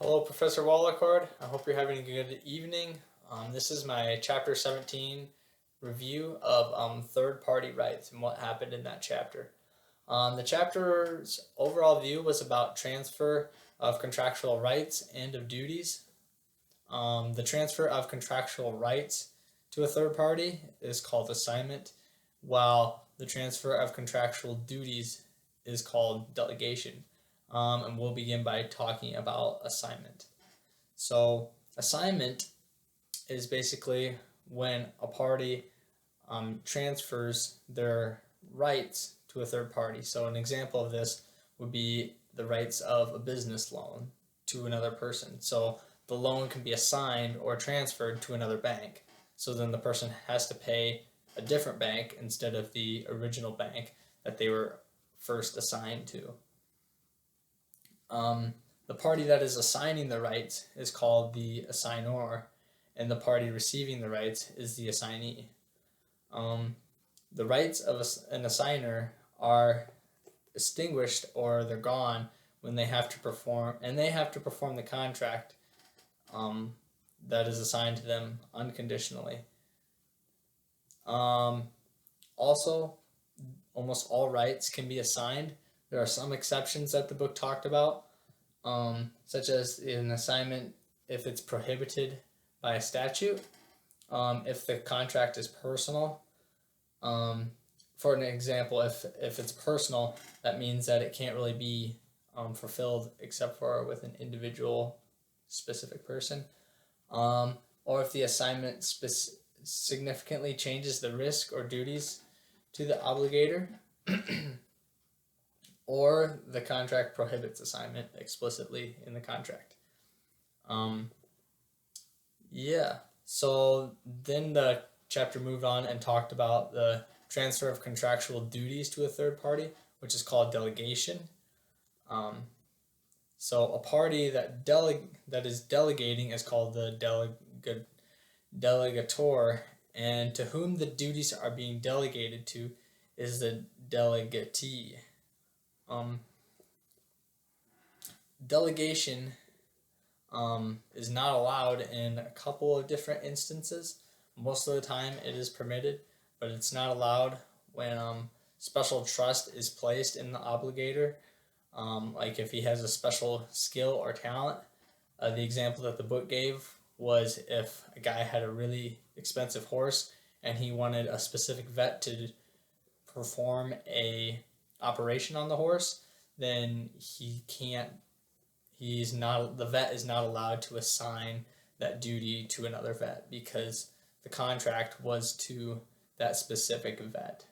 Hello, Professor Wallacord. I hope you're having a good evening. This is my Chapter 17 review of third-party rights and what happened in that chapter. The chapter's overall view was about transfer of contractual rights and of duties. The transfer of contractual rights to a third party is called assignment, while the transfer of contractual duties is called delegation. And we'll begin by talking about assignment. So, assignment is basically when a party transfers their rights to a third party. So, an example of this would be the rights of a business loan to another person. So, the loan can be assigned or transferred to another bank. So, then the person has to pay a different bank instead of the original bank that they were first assigned to. The party that is assigning the rights is called the assignor, and the party receiving the rights is the assignee. The rights of an assigner are extinguished or they're gone when they have to perform, the contract that is assigned to them unconditionally. Also, almost all rights can be assigned. There are some exceptions that the book talked about, such as an assignment if it's prohibited by a statute, if the contract is personal. For an example, if it's personal, that means that it can't really be fulfilled except for with an individual specific person. Or if the assignment significantly changes the risk or duties to the obligator, or the contract prohibits assignment explicitly in the contract. So then the chapter moved on and talked about the transfer of contractual duties to a third party, which is called delegation. So a party that is delegating is called the delegator, and to whom the duties are being delegated to is the delegatee. Delegation is not allowed in a couple of different instances. Most of the time it is permitted, but it's not allowed when special trust is placed in the obligator, like if he has a special skill or talent. The example that the book gave was if a guy had a really expensive horse and he wanted a specific vet to perform a operation on the horse, then the vet is not allowed to assign that duty to another vet because the contract was to that specific vet.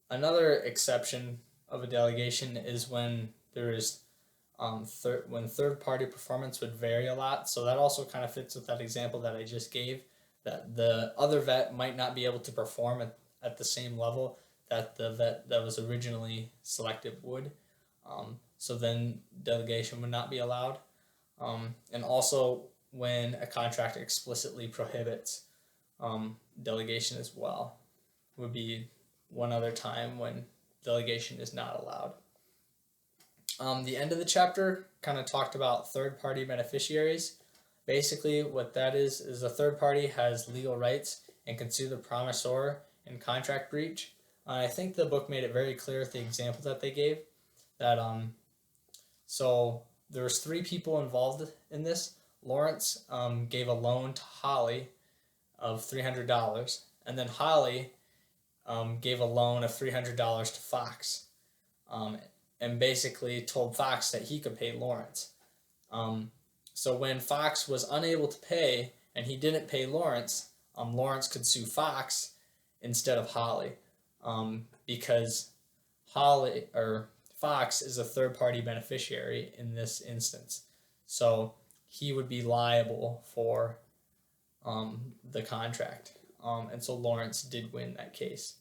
Another exception of a delegation is when there is when third party performance would vary a lot. So that also kind of fits with that example that I just gave, that the other vet might not be able to perform at the same level that the vet that was originally selected would. So then delegation would not be allowed. And also when a contract explicitly prohibits delegation as well would be one other time when delegation is not allowed. The end of the chapter kind of talked about third-party beneficiaries. Basically, what that is a third party has legal rights and can sue the promisor in contract breach. I think the book made it very clear with the example that they gave that so there was 3 people involved in this. Lawrence gave a loan to Holly of $300, and then Holly gave a loan of $300 to Fox, and basically told Fox that he could pay Lawrence. So when Fox was unable to pay and he didn't pay Lawrence, Lawrence could sue Fox instead of Holly, because Fox is a third-party beneficiary in this instance. So he would be liable for the contract. And so Lawrence did win that case.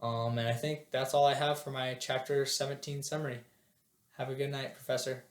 And I think that's all I have for my Chapter 17 summary. Have a good night, Professor.